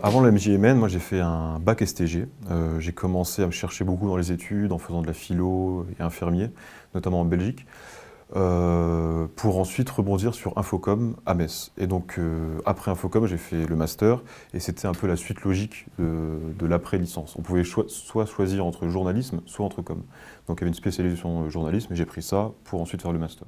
Avant la MJMN, moi j'ai fait un bac STG. J'ai commencé à me chercher beaucoup dans les études en faisant de la philo et infirmier, notamment en Belgique, pour ensuite rebondir sur Infocom à Metz. Et donc après Infocom, j'ai fait le master et c'était un peu la suite logique de l'après-licence. On pouvait soit choisir entre journalisme, soit entre com. Donc il y avait une spécialisation journalisme et j'ai pris ça pour ensuite faire le master.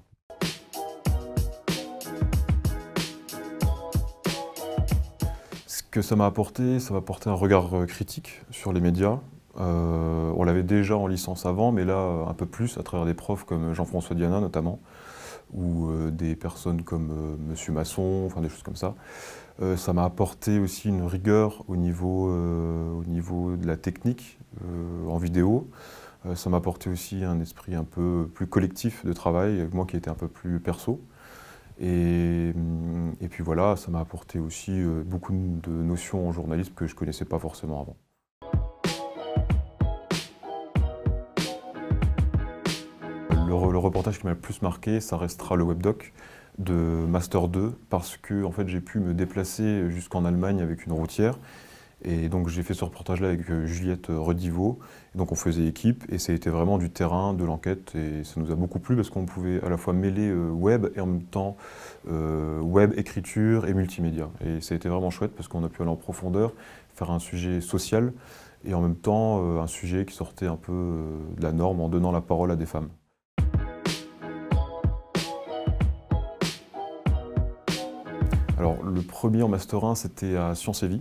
Ce que ça m'a apporté un regard critique sur les médias. On l'avait déjà en licence avant, mais là un peu plus à travers des profs comme Jean-François Diana notamment, ou des personnes comme Monsieur Masson, enfin des choses comme ça. Ça m'a apporté aussi une rigueur au niveau de la technique en vidéo. Ça m'a apporté aussi un esprit un peu plus collectif de travail, moi qui étais un peu plus perso. Et puis voilà, ça m'a apporté aussi beaucoup de notions en journalisme que je ne connaissais pas forcément avant. Le reportage qui m'a le plus marqué, ça restera le webdoc de Master 2, parce que en fait, j'ai pu me déplacer jusqu'en Allemagne avec une routière. Et donc j'ai fait ce reportage-là avec Juliette Rediveau. Et donc on faisait équipe et ça a été vraiment du terrain, de l'enquête et ça nous a beaucoup plu parce qu'on pouvait à la fois mêler web et en même temps web, écriture et multimédia. Et ça a été vraiment chouette parce qu'on a pu aller en profondeur, faire un sujet social et en même temps un sujet qui sortait un peu de la norme en donnant la parole à des femmes. Alors, le premier en Master 1, c'était à Sciences et Vie.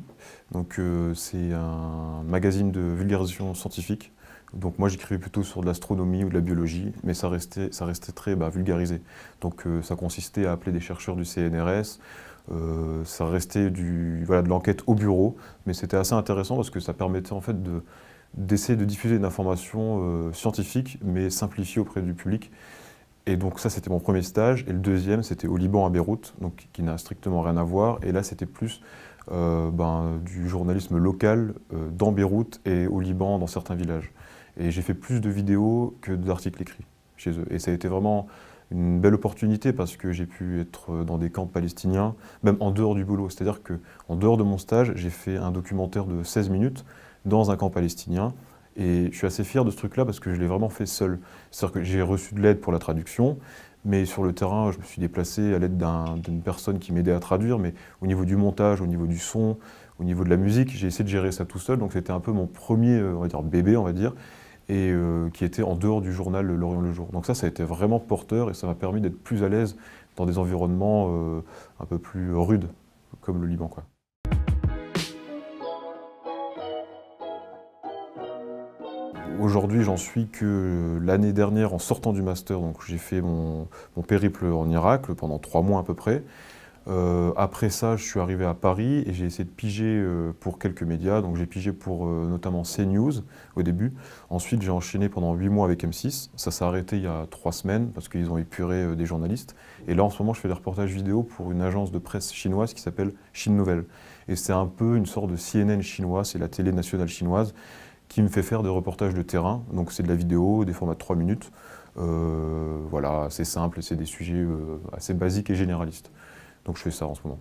Donc, c'est un magazine de vulgarisation scientifique. Donc, moi, j'écrivais plutôt sur de l'astronomie ou de la biologie, mais ça restait très vulgarisé. Donc, ça consistait à appeler des chercheurs du CNRS. Ça restait de l'enquête au bureau, mais c'était assez intéressant parce que ça permettait en fait d'essayer de diffuser une information scientifique, mais simplifiée auprès du public. Et donc ça, c'était mon premier stage. Et le deuxième, c'était au Liban, à Beyrouth, donc qui n'a strictement rien à voir. Et là, c'était plus du journalisme local dans Beyrouth et au Liban, dans certains villages. Et j'ai fait plus de vidéos que d'articles écrits chez eux. Et ça a été vraiment une belle opportunité parce que j'ai pu être dans des camps palestiniens, même en dehors du boulot. C'est-à-dire qu'en dehors de mon stage, j'ai fait un documentaire de 16 minutes dans un camp palestinien. Et je suis assez fier de ce truc-là parce que je l'ai vraiment fait seul. C'est-à-dire que j'ai reçu de l'aide pour la traduction, mais sur le terrain, je me suis déplacé à l'aide d'une personne qui m'aidait à traduire, mais au niveau du montage, au niveau du son, au niveau de la musique, j'ai essayé de gérer ça tout seul. Donc c'était un peu mon premier, on va dire, bébé, on va dire, et qui était en dehors du journal L'Orient le Jour. Donc ça a été vraiment porteur et ça m'a permis d'être plus à l'aise dans des environnements un peu plus rudes, comme le Liban, quoi. Aujourd'hui, j'en suis que l'année dernière, en sortant du master, donc j'ai fait mon périple en Irak pendant 3 mois à peu près. Après ça, je suis arrivé à Paris et j'ai essayé de piger pour quelques médias. Donc j'ai pigé pour notamment CNews au début. Ensuite, j'ai enchaîné pendant 8 mois avec M6. Ça s'est arrêté il y a 3 semaines parce qu'ils ont épuré des journalistes. Et là, en ce moment, je fais des reportages vidéo pour une agence de presse chinoise qui s'appelle Chine Nouvelle. Et c'est un peu une sorte de CNN chinois, c'est la télé nationale chinoise, qui me fait faire des reportages de terrain. Donc c'est de la vidéo, des formats de 3 minutes. Voilà, c'est simple et c'est des sujets assez basiques et généralistes. Donc je fais ça en ce moment.